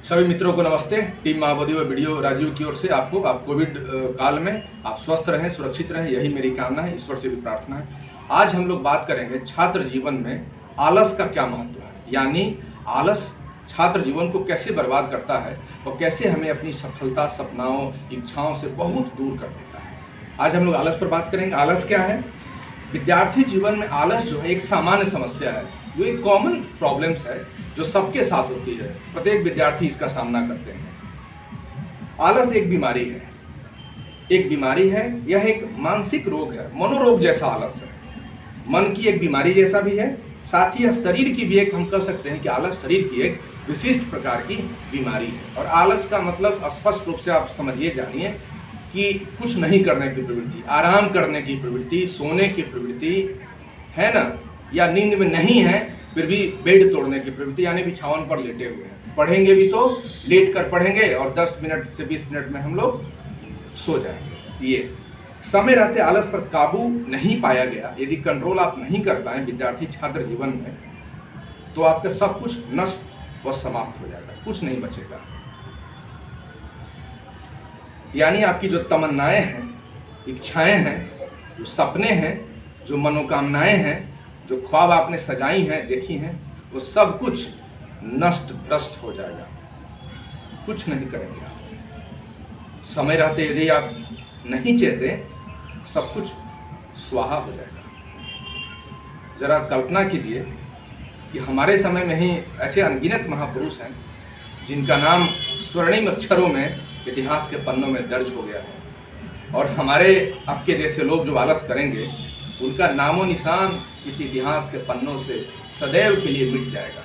सभी मित्रों को नमस्ते। टीम माओवादी व वीडियो राजीव की ओर से आप कोविड काल में आप स्वस्थ रहें, सुरक्षित रहें, यही मेरी कामना है, ईश्वर से भी प्रार्थना है। आज हम लोग बात करेंगे छात्र जीवन में आलस का क्या महत्व है, यानी आलस छात्र जीवन को कैसे बर्बाद करता है और कैसे हमें अपनी सफलता, सपनाओं, इच्छाओं से बहुत दूर कर देता है। आज हम लोग आलस पर बात करेंगे। आलस क्या है? विद्यार्थी जीवन में आलस जो है एक सामान्य समस्या है, जो एक कॉमन प्रॉब्लम्स है जो सबके साथ होती है। प्रत्येक विद्यार्थी इसका सामना करते हैं। आलस एक बीमारी है, यह एक मानसिक रोग है, मनोरोग जैसा आलस है। मन की एक बीमारी जैसा भी है, साथ ही यह शरीर की भी एक, हम कह सकते हैं कि आलस शरीर की एक विशिष्ट प्रकार की बीमारी है। और आलस का मतलब स्पष्ट रूप से आप समझिए, जानिए कि कुछ नहीं करने की प्रवृत्ति, आराम करने की प्रवृत्ति, सोने की प्रवृत्ति है ना, या नींद में नहीं है फिर भी बेड तोड़ने की प्रवृत्ति, यानी बिछावन पर लेटे हुए हैं। पढ़ेंगे भी तो लेट कर पढ़ेंगे और 10 मिनट से 20 मिनट में हम लोग सो जाएंगे। ये समय रहते आलस पर काबू नहीं पाया गया, यदि कंट्रोल आप नहीं कर पाए विद्यार्थी छात्र जीवन में, तो आपका सब कुछ नष्ट व समाप्त हो जाएगा, कुछ नहीं बचेगा। यानी आपकी जो तमन्नाएं हैं, इच्छाएं हैं, जो सपने हैं, जो मनोकामनाएं हैं, जो ख्वाब आपने सजाई हैं, देखी हैं, वो सब कुछ नष्ट भ्रष्ट हो जाएगा, कुछ नहीं करेंगे आप। समय रहते यदि आप नहीं चाहते, सब कुछ स्वाहा हो जाएगा। जरा कल्पना कीजिए कि हमारे समय में ही ऐसे अनगिनत महापुरुष हैं जिनका नाम स्वर्णिम अक्षरों में इतिहास के पन्नों में दर्ज हो गया है, और हमारे आपके जैसे लोग जो आलस करेंगे उनका नामो निशान इस इतिहास के पन्नों से सदैव के लिए मिट जाएगा।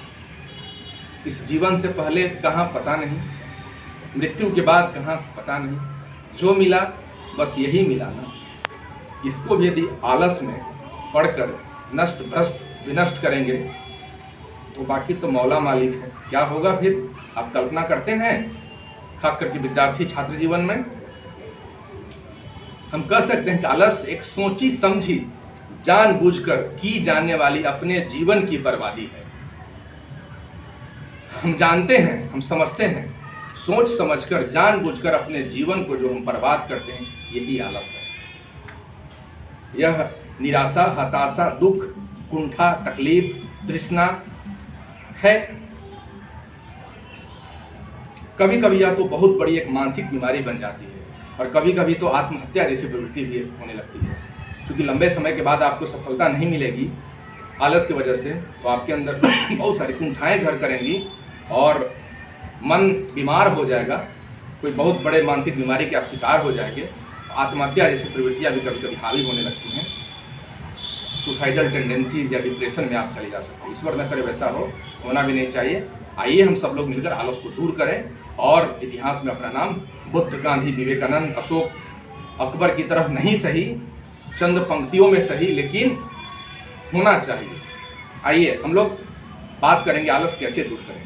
इस जीवन से पहले कहाँ पता नहीं, मृत्यु के बाद कहाँ पता नहीं, जो मिला बस यही मिला ना। इसको भी यदि आलस में पढ़कर नष्ट भ्रष्ट विनष्ट करेंगे तो बाकी तो मौला मालिक है। क्या होगा फिर, आप कल्पना करते हैं? खास करके विद्यार्थी छात्र जीवन में हम कह सकते हैं कि आलस एक सोची समझी, जानबूझकर की जाने वाली अपने जीवन की बर्बादी है। हम जानते हैं, हम समझते हैं, सोच समझकर जानबूझकर अपने जीवन को जो हम बर्बाद करते हैं, यही आलस है। यह निराशा, हताशा, दुख, कुंठा, तकलीफ, तृष्णा है। कभी कभी यह तो बहुत बड़ी एक मानसिक बीमारी बन जाती है, और कभी कभी तो आत्महत्या जैसी प्रवृत्ति भी होने लगती है। क्योंकि लंबे समय के बाद आपको सफलता नहीं मिलेगी आलस की वजह से, तो आपके अंदर बहुत सारी कुंठाएं घर करेंगी और मन बीमार हो जाएगा। कोई बहुत बड़े मानसिक बीमारी के आप शिकार हो जाएंगे। आत्महत्या जैसी प्रवृत्तियाँ भी कभी कभी हावी होने लगती हैं। सुसाइडल टेंडेंसीज या डिप्रेशन में आप चले जा सकते हैं। ईश्वर न करे वैसा होना भी नहीं चाहिए। आइए हम सब लोग मिलकर आलस को दूर करें और इतिहास में अपना नाम बुद्ध, गांधी, विवेकानंद, अशोक, अकबर की तरह नहीं सही, चंद पंक्तियों में सही, लेकिन होना चाहिए। आइए हम लोग बात करेंगे आलस कैसे दूर करें।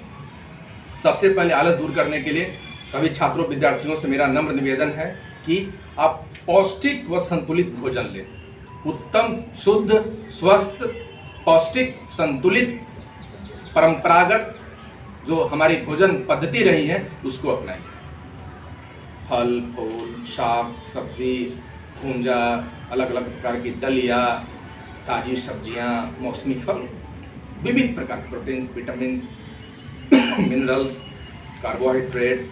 सबसे पहले आलस दूर करने के लिए सभी छात्रों, विद्यार्थियों से मेरा नम्र निवेदन है कि आप पौष्टिक व संतुलित भोजन लें। उत्तम, शुद्ध, स्वस्थ, पौष्टिक, संतुलित, परंपरागत जो हमारी भोजन पद्धति रही है उसको अपनाइए। फल, फूल, शाक, सब्जी, भूंजा, अलग अलग प्रकार की दलिया, ताज़ी सब्जियां, मौसमी फल, विविध प्रकार के proteins, vitamins, minerals, carbohydrate,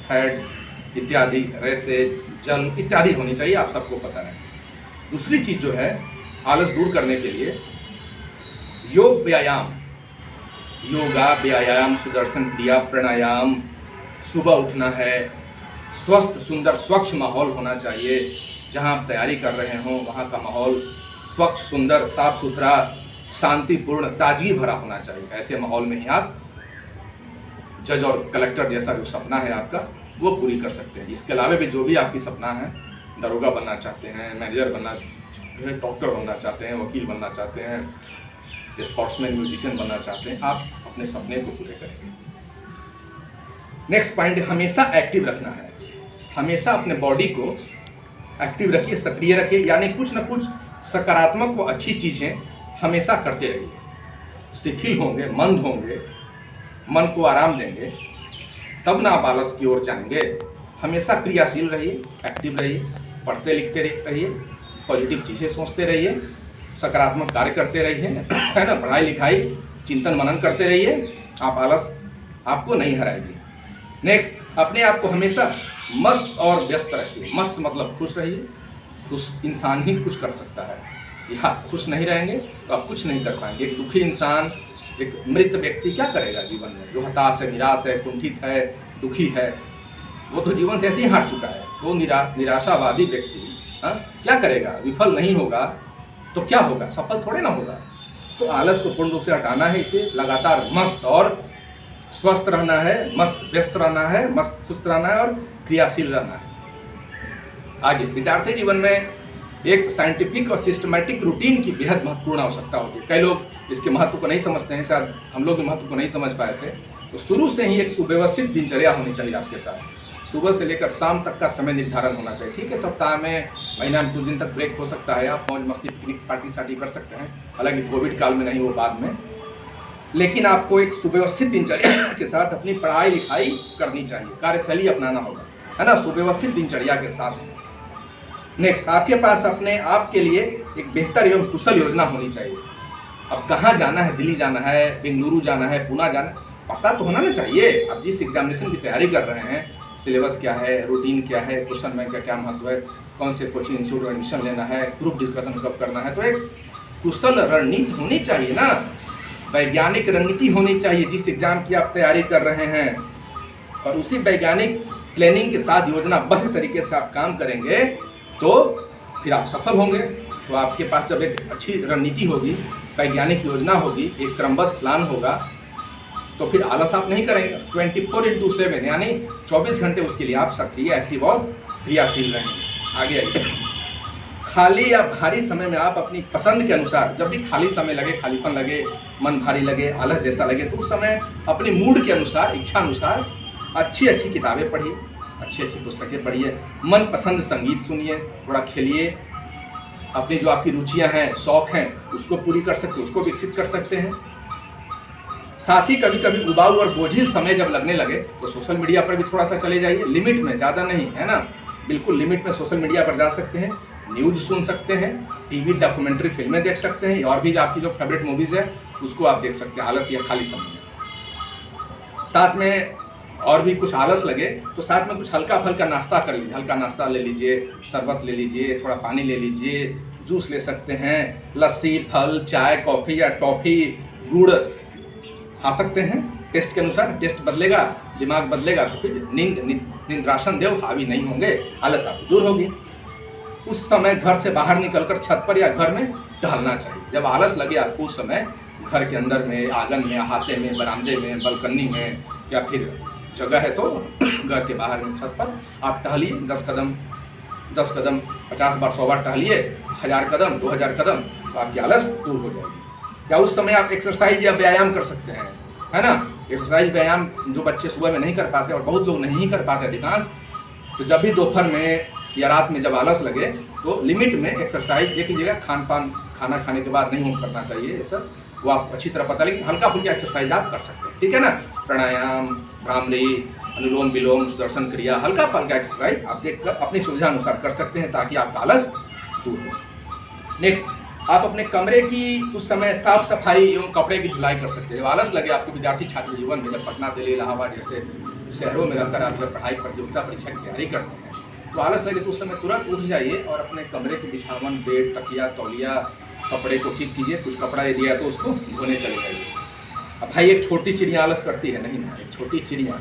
fats इत्यादि, रेसेज, जल इत्यादि होनी चाहिए, आप सबको पता है। दूसरी चीज़ जो है आलस दूर करने के लिए, योग व्यायाम, योगा, व्यायाम, सुदर्शन क्रिया, प्राणायाम, सुबह उठना है, स्वस्थ, सुंदर, स्वच्छ माहौल होना चाहिए। जहाँ आप तैयारी कर रहे हों वहाँ का माहौल स्वच्छ, सुंदर, साफ सुथरा, शांतिपूर्ण, ताजगी भरा होना चाहिए। ऐसे माहौल में ही आप जज और कलेक्टर जैसा जो सपना है आपका, वो पूरी कर सकते हैं। इसके अलावा भी जो भी आपकी सपना है, दरोगा बनना चाहते हैं, मैनेजर बनना, डॉक्टर बनना चाहते हैं, वकील बनना चाहते हैं, स्पोर्ट्समैन, म्यूजिशियन बनना चाहते हैं, आप अपने सपने को पूरे करेंगे। नेक्स्ट पॉइंट, हमेशा एक्टिव रखना है। हमेशा अपने बॉडी को एक्टिव रखिए, सक्रिय रखिए, यानी कुछ न कुछ सकारात्मक व अच्छी चीज़ें हमेशा करते रहिए। शिथिल होंगे, मंद होंगे, मन को आराम देंगे, तब ना आप आलस की ओर जाएंगे। हमेशा क्रियाशील रहिए, एक्टिव रहिए, पढ़ते लिखते रहिए, पॉजिटिव चीज़ें सोचते रहिए, सकारात्मक कार्य करते रहिए, है ना, पढ़ाई लिखाई चिंतन मनन करते रहिए, आप आलस आपको नहीं हराएगी। नेक्स्ट, अपने आप को हमेशा मस्त और व्यस्त रखिए। मस्त मतलब खुश रहिए, खुश इंसान ही कुछ कर सकता है। या खुश नहीं रहेंगे तो आप कुछ नहीं कर पाएंगे। एक दुखी इंसान, एक मृत व्यक्ति क्या करेगा जीवन में? जो हताश है, निराश है, कुंठित है, दुखी है, वो तो जीवन से ऐसे ही हार चुका है। वो निराशावादी व्यक्ति क्या करेगा? विफल नहीं होगा तो क्या होगा? सफल थोड़े ना होगा। तो आलस को पूर्ण रूप से हटाना है, इसलिए लगातार मस्त और स्वस्थ रहना है, मस्त व्यस्त रहना है, मस्त खुश रहना है और क्रियाशील रहना है। आगे, विद्यार्थी जीवन में एक साइंटिफिक और सिस्टमैटिक रूटीन की बेहद महत्वपूर्ण आवश्यकता होती है। कई लोग इसके महत्व को नहीं समझते हैं, शायद हम लोग भी महत्व को नहीं समझ पाए थे। तो शुरू से ही एक सुव्यवस्थित दिनचर्या होनी चाहिए आपके साथ। सुबह से लेकर शाम तक का समय निर्धारण होना चाहिए। ठीक है, सप्ताह में, महीना में कुछ दिन तक ब्रेक हो सकता है, आप मौज मस्ती पिकनिक पार्टी सार्टी कर सकते हैं, हालांकि कोविड काल में नहीं, वो बाद में। लेकिन आपको एक सुव्यवस्थित दिनचर्या के साथ अपनी पढ़ाई लिखाई करनी चाहिए, कार्यशैली अपनाना होगा, है ना, सुव्यवस्थित दिनचर्या के साथ। नेक्स्ट, आपके पास अपने आप के लिए एक बेहतर एवं कुशल योजना होनी चाहिए। अब कहाँ जाना है? दिल्ली जाना है, बेंगलुरु जाना है, पुणे जाना है, पता तो होना ना चाहिए। आप जिस एग्जामिनेशन की तैयारी कर रहे हैं, सिलेबस क्या है, रूटीन क्या है, क्वेश्चन बैंक का क्या महत्व है, कौन से कोचिंग इंस्टीट्यूट में एडमिशन लेना है, ग्रुप डिस्कशन कब करना है, तो एक कुशल रणनीति होनी चाहिए ना, वैज्ञानिक रणनीति होनी चाहिए जिस एग्जाम की आप तैयारी कर रहे हैं। और उसी वैज्ञानिक प्लानिंग के साथ योजनाबद्ध तरीके से आप काम करेंगे तो फिर आप सफल होंगे। तो आपके पास जब एक अच्छी रणनीति होगी, वैज्ञानिक योजना होगी, एक क्रमबद्ध प्लान होगा, तो फिर आलस आप नहीं करेंगे। 24/7 यानी 24 घंटे उसके लिए आप सक्रिय, एक्टिव और क्रियाशील रहेंगे। आगे आइए, खाली या भारी समय में आप अपनी पसंद के अनुसार, जब भी खाली समय लगे, खालीपन लगे, मन भारी लगे, आलस जैसा लगे, तो उस समय अपने मूड के अनुसार, इच्छा अनुसार अच्छी अच्छी किताबें पढ़िए, अच्छी अच्छी पुस्तकें पढ़िए, मन पसंद संगीत सुनिए, थोड़ा खेलिए, अपनी जो आपकी रुचियां हैं, शौक हैं, उसको पूरी कर सकते, उसको विकसित कर सकते हैं। साथ ही कभी कभी उबाऊ और बोझिल समय जब लगने लगे तो सोशल मीडिया पर भी थोड़ा सा चले जाइए, लिमिट में, ज़्यादा नहीं, है ना, बिल्कुल लिमिट में सोशल मीडिया पर जा सकते हैं, न्यूज़ सुन सकते हैं, टीवी डॉक्यूमेंट्री फिल्में देख सकते हैं, और भी आपकी जो फेवरेट मूवीज़ है उसको आप देख सकते हैं आलस या खाली समय में। साथ में और भी कुछ आलस लगे तो साथ में कुछ हल्का फल्का नाश्ता कर लीजिए, हल्का नाश्ता ले लीजिए, शरबत ले लीजिए, थोड़ा पानी ले लीजिए, जूस ले सकते हैं, लस्सी, फल, चाय, कॉफ़ी या टॉफ़ी, गुड़ खा सकते हैं टेस्ट के अनुसार। टेस्ट बदलेगा, दिमाग बदलेगा तो फिर निंद्रासन देव हावी नहीं होंगे, आलस आपकी दूर होगी। उस समय घर से बाहर निकलकर छत पर या घर में टहलना चाहिए। जब आलस लगे आपको उस समय घर के अंदर में, आंगन में, अहाते में, बरामदे में, बालकनी में, या फिर जगह है तो घर के बाहर में छत पर आप टहलिए। 10 कदम 50 बार 100 बार टहलिए, 1000 कदम 2000 कदम, तो आपकी आलस दूर हो जाएगी। या उस समय आप एक्सरसाइज या व्यायाम कर सकते हैं, है ना। एक्सरसाइज व्यायाम जो बच्चे सुबह में नहीं कर पाते और बहुत लोग नहीं कर पाते अधिकांश, तो जब भी दोपहर में या रात में जब आलस लगे तो लिमिट में एक्सरसाइज देख लीजिएगा। खाना खाने के बाद नहीं करना चाहिए ये सब, वो आप अच्छी तरह पता, लेकिन हल्का फुल्का एक्सरसाइज आप कर सकते हैं, ठीक है ना। प्राणायाम, भ्रामरी, अनुलोम विलोम, सुदर्शन क्रिया, हल्का फुल्का एक्सरसाइज आप देखकर अपनी सुविधा अनुसार कर सकते हैं ताकि आपका आलस दूर हो। नेक्स्ट, आप अपने कमरे की उस समय साफ सफाई एवं कपड़े की धुलाई कर सकते हैं। जब आलस लगे आपको विद्यार्थी छात्र जीवन में, जब पटना, दिल्ली, इलाहाबाद जैसे शहरों में रहकर आप जब पढ़ाई, प्रतियोगिता, परीक्षा की तैयारी करते हैं, तो आलस लगे तो उस समय तुरंत उठ जाइए और अपने कमरे के बिछावन, बेड, तकिया, तौलिया, कपड़े को ठीक कीजिए। कुछ कपड़ा ये दिया तो उसको धोने चले जाइए। अब भाई एक छोटी चिड़िया आलस करती है, नहीं ना, एक छोटी चिड़िया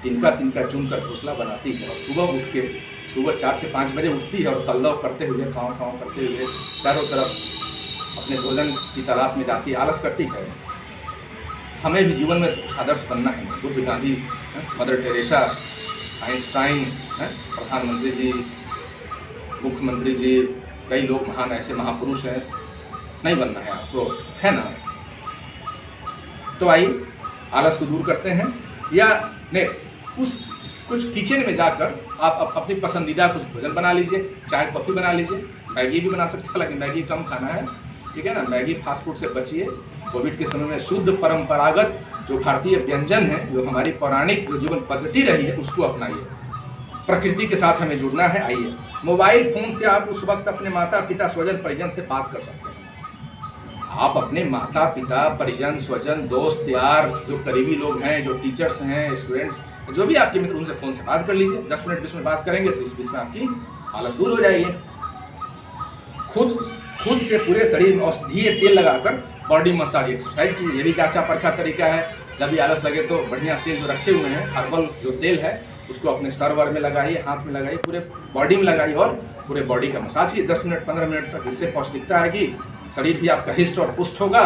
तिनका तिनका चुनकर घोंसला बनाती है और सुबह उठ के, सुबह 4 से 5 बजे उठती है और कल्लव करते हुए, काँव करते हुए चारों तरफ अपने भोजन की तलाश में जाती है, आलस करती है। हमें भी जीवन में कुछ आदर्श बनना है। Buddha, Gandhi, mother Teresa, Einstein, प्रधानमंत्री जी, मुख्यमंत्री जी, कई लोग महान ऐसे महापुरुष हैं, नहीं बनना है आपको, है ना। तो आइए आलस को दूर करते हैं। या नेक्स्ट, कुछ किचन में जाकर आप अपनी पसंदीदा कुछ भोजन बना लीजिए, चाय कॉफ़ी बना लीजिए, मैगी भी बना सकते हैं, लेकिन मैगी कम खाना है, ठीक है ना। मैगी फास्ट फूड से बचिए। कोविड के समय में शुद्ध परंपरागत जो भारतीय व्यंजन है, जो हमारी पौराणिक जो जीवन पद्धति रही है, उसको अपनाइए। प्रकृति के साथ हमें जुड़ना है। आइए, मोबाइल फोन से आप उस वक्त अपने माता पिता स्वजन परिजन से बात कर सकते हैं। आप अपने माता पिता परिजन स्वजन दोस्त यार जो करीबी लोग हैं, जो टीचर्स हैं, स्टूडेंट्स, जो भी आपके मित्र, उनसे फ़ोन से बात कर लीजिए। 10 मिनट 20 मिनट बात करेंगे तो इस बीच में आपकी आलस दूर हो जाएगी। खुद से पूरे शरीर में औषधीय तेल लगाकर बॉडी मसाज एक्सरसाइज कीजिए। ये भी जांचा परखा तरीका है। जब भी आलस लगे तो बढ़िया तेल जो रखे हुए हैं, हर्बल जो तेल है, उसको अपने सर वर में लगाइए, हाथ में लगाइए, पूरे बॉडी में लगाइए और पूरे बॉडी का मसाज कीजिए 10 मिनट 15 मिनट तक। इससे पौष्टिकता आएगी, शरीर भी आपका हिष्ट और पुष्ट होगा,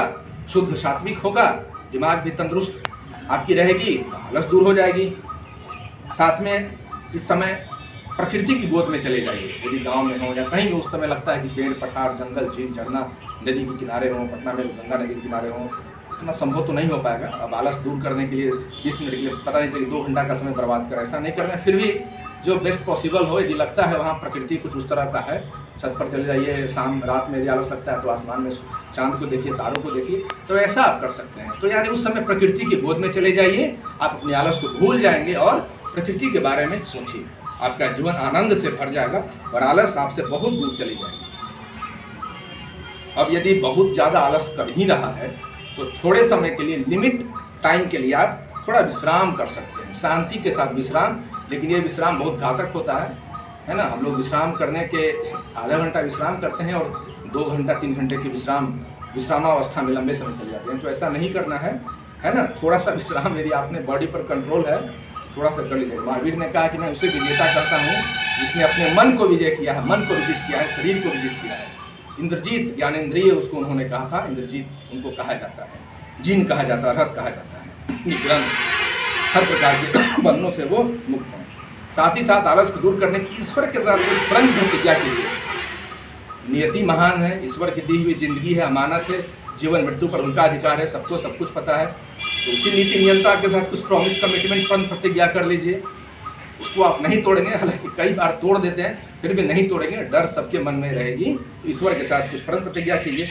शुद्ध सात्विक होगा, दिमाग भी तंदुरुस्त आपकी रहेगी, आलस दूर हो जाएगी। साथ में इस समय प्रकृति की गोद में चले जाइए। यदि गांव में हो या कहीं भी उस समय लगता है कि पेड़ पठार जंगल झील झरना नदी के किनारे हों, पटना में गंगा नदी के किनारे हों, इतना संभव तो नहीं हो पाएगा। अब आलस दूर करने के लिए 20 मिनट के लिए पता नहीं चले 2 घंटा का समय बर्बाद करें, ऐसा नहीं करना है। फिर भी जो बेस्ट पॉसिबल हो, यदि लगता है वहाँ प्रकृति कुछ उस तरह का है, छत पर चले जाइए। शाम रात में यदि आलस लगता है तो आसमान में चांद को देखिए, तारों को देखिए, तो ऐसा आप कर सकते हैं। तो यानी उस समय प्रकृति की गोद में चले जाइए, आप अपने आलस को भूल जाएंगे और प्रकृति के बारे में सोचिए। आपका जीवन आनंद से भर जाएगा और आलस आपसे बहुत दूर चली जाएगी। अब यदि बहुत ज़्यादा आलस कर ही रहा है तो थोड़े समय के लिए, लिमिट टाइम के लिए आप थोड़ा विश्राम कर सकते हैं, शांति के साथ विश्राम। लेकिन ये विश्राम बहुत घातक होता है ना। हम लोग विश्राम करने के आधा घंटा विश्राम करते हैं और 2 घंटा 3 घंटे के विश्रामावस्था में लंबे समय चले जाते हैं। तो ऐसा नहीं करना है ना। थोड़ा सा विश्राम, यदि आपने बॉडी पर कंट्रोल है, थोड़ा सा कर लीजिए। महावीर ने कहा कि मैं उसे विजेता करता हूँ जिसने अपने मन को विजय किया है, मन को विजित किया है, शरीर को विजित किया है। इंद्रजीत ज्ञानेंद्रिय उसको उन्होंने कहा था, इंद्रजीत उनको कहा जाता है, जिन कहा जाता है, रथ कहा जाता है। ग्रंथ हर प्रकार के बंधनों से वो मुक्त हैं। साथ ही साथ आलस को दूर करने की ईश्वर के साथ प्रण प्रतिज्ञा कीजिए। नियति महान है, ईश्वर की दी हुई जिंदगी है, अमानत है, जीवन मृत्यु पर उनका अधिकार है, सबको सब कुछ पता है। तो उसी नीति नियंत्रण के साथ कुछ प्रॉमिस कमिटमेंट प्रण प्रतिज्ञा कर लीजिए। उसको आप नहीं तोड़ेंगे, हालांकि कई बार तोड़ देते हैं, फिर भी नहीं तोड़ेंगे, डर सबके मन में रहेगी। ईश्वर के साथ कुछ प्रण प्रतिज्ञा कीजिए।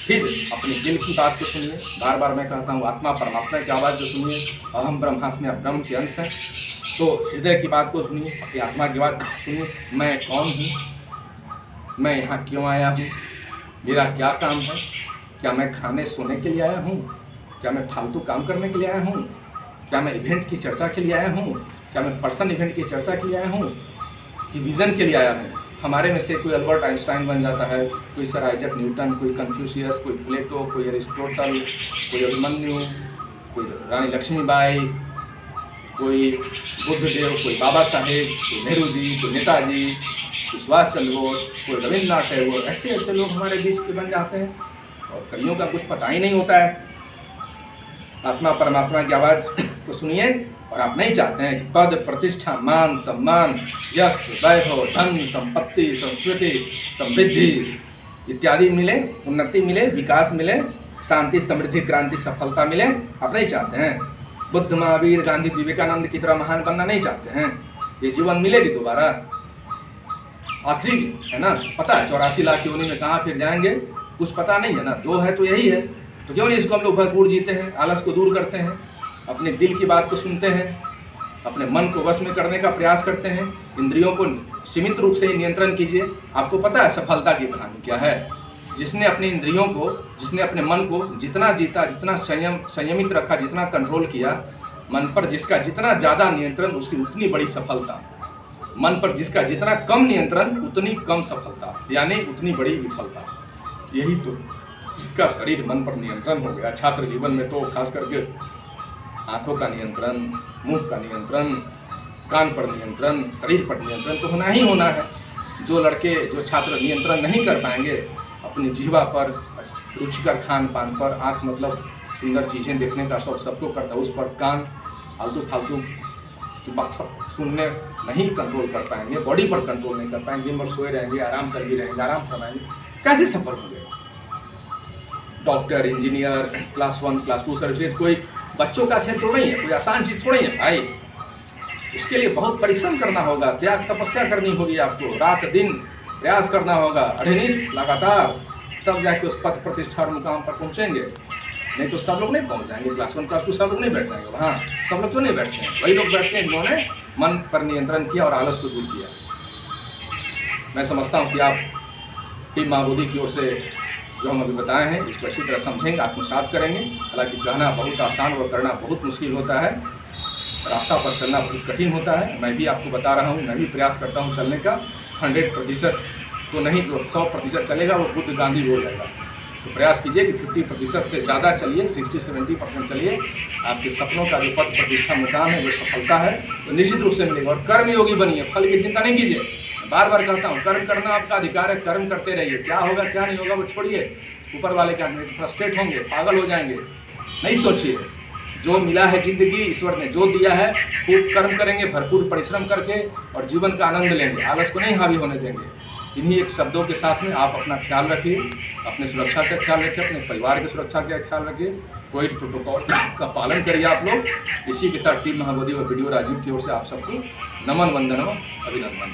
फिर अपने दिल की बात को सुनिए। बार बार मैं कहता हूँ, आत्मा परमात्मा की आवाज़ जो सुनिए, अहम ब्रह्मास्मि, आप ब्रह्म के अंश हैं। तो हृदय की बात को सुनिए, अपनी आत्मा की बात सुनिए। मैं कौन हूँ, मैं यहाँ क्यों आया हूँ, मेरा क्या काम है, क्या मैं खाने सोने के लिए आया हूँ, क्या मैं फालतू काम करने के लिए आया हूँ, क्या मैं इवेंट की चर्चा के लिए आया हूँ, क्या मैं पर्सन इवेंट की चर्चा के लिए आया हूँ, कि विज़न के लिए आया हूँ। हमारे में से कोई अल्बर्ट आइंस्टाइन बन जाता है, कोई सर आइजैक न्यूटन, कोई कन्फ्यूशियस, कोई प्लेटो, कोई अरिस्टोटल, कोई अभिमन्यु, कोई रानी लक्ष्मीबाई, कोई बुद्धदेव, कोई बाबा साहेब, कोई नेहरू जी, कोई नेताजी, कोई सुभाष चंद्र बोस, कोई रविन्द्रनाथ टैगोर। ऐसे ऐसे लोग हमारे बीच के बन जाते हैं और कईयों का कुछ पता ही नहीं होता है। आत्मा परमात्मा की आवाज़ को सुनिए और आप नहीं चाहते हैं कि पद प्रतिष्ठा मान सम्मान यश वैभव धन संपत्ति संस्कृति समृद्धि इत्यादि मिले, उन्नति मिले, विकास मिले, शांति समृद्धि क्रांति सफलता मिले। आप नहीं चाहते हैं। बुद्ध महावीर गांधी विवेकानंद की तरह महान बनना नहीं चाहते हैं। ये जीवन मिलेगी दोबारा, आखिरी है ना। पता है 84 लाख योनि में कहाँ फिर जाएंगे, कुछ पता नहीं है ना। जो है तो यही है, तो क्यों नहीं इसको हम लोग भरपूर जीते हैं, आलस को दूर करते हैं, अपने दिल की बात को सुनते हैं, अपने मन को वश में करने का प्रयास करते हैं। इंद्रियों को सीमित रूप से नियंत्रण कीजिए। आपको पता है सफलता की कहानी क्या है। जिसने अपने इंद्रियों को, जिसने अपने मन को जितना जीता, जितना संयमित रखा, जितना कंट्रोल किया, मन पर जिसका जितना ज़्यादा नियंत्रण उसकी उतनी बड़ी सफलता, मन पर जिसका जितना कम नियंत्रण उतनी कम सफलता, यानी उतनी बड़ी विफलता। यही तो जिसका शरीर मन पर नियंत्रण हो गया। छात्र जीवन में तो खास करके आँखों का नियंत्रण, मुंह का नियंत्रण, कान पर नियंत्रण, शरीर पर नियंत्रण तो होना ही होना है। जो लड़के, जो छात्र नियंत्रण नहीं कर पाएंगे अपनी जीवा पर, रुचिकर खान पान पर, आँख मतलब सुंदर चीज़ें देखने का शौक सबको करता है, उस पर कान फालतू फालतू की बकसक सुनने नहीं कंट्रोल कर पाएंगे, बॉडी पर कंट्रोल नहीं कर पाएंगे, दिन भर सोए रहेंगे, आराम करके रहेंगे, आराम फरमाएंगे, कैसे सफल होंगे। Doctor, engineer, class 1 class 2 services कोई बच्चों का खेल तो नहीं है, कोई आसान चीज़ थोड़ी है भाई। उसके लिए बहुत परिश्रम करना होगा, त्याग तपस्या करनी होगी, आपको रात दिन प्रयास करना होगा, अढ़निश लगातार, तब जाके उस पद प्रतिष्ठा और मुकाम पर पहुँचेंगे। नहीं तो सब लोग नहीं पहुंच जाएंगे। क्लास 1 क्लास 2 सब लोग नहीं बैठ जाएंगे वहाँ। सब लोग तो नहीं बैठते हैं, वही लोग बैठते हैं जिन्होंने मन पर नियंत्रण किया और आलस को दूर किया। मैं समझता हूँ कि आप टीम माँ बोधी की ओर से जो हम अभी बताए हैं इसको अच्छी तरह समझेंगे, आत्मसात करेंगे। हालांकि कहना बहुत आसान और करना बहुत मुश्किल होता है, रास्ता पर चलना बहुत कठिन होता है। मैं भी आपको बता रहा हूँ, मैं भी प्रयास करता हूँ चलने का। 100% तो नहीं, जो 100% चलेगा वो बुद्ध गांधी हो जाएगा। तो प्रयास कीजिए कि 50% से ज़्यादा चलिए, 60-70% चलिए। आपके सपनों का जो पद प्रतिष्ठा मुकाम है, वो सफलता है तो निश्चित रूप से मिलेगा। और कर्म योगी बनिए, फल की चिंता नहीं कीजिए। बार बार कहता हूँ, कर्म करना आपका अधिकार है, कर्म करते रहिए। क्या होगा क्या नहीं होगा वो छोड़िए, ऊपर वाले के हाथ में। फ्रस्ट्रेट होंगे, पागल हो जाएंगे, नहीं सोचिए। जो मिला है जिंदगी, ईश्वर ने जो दिया है, खूब कर्म करेंगे, भरपूर परिश्रम करके और जीवन का आनंद लेंगे। आलस को नहीं हावी होने देंगे। इन्हीं एक शब्दों के साथ में आप अपना ख्याल रखिए, अपने सुरक्षा का ख्याल रखिए, अपने परिवार की सुरक्षा का ख्याल रखिए। कोविड प्रोटोकॉल का पालन करिए आप लोग। इसी के साथ टीम महाबोधि और वीडियो राजीव की ओर से आप सबको नमन, वंदन, अभिनंदन।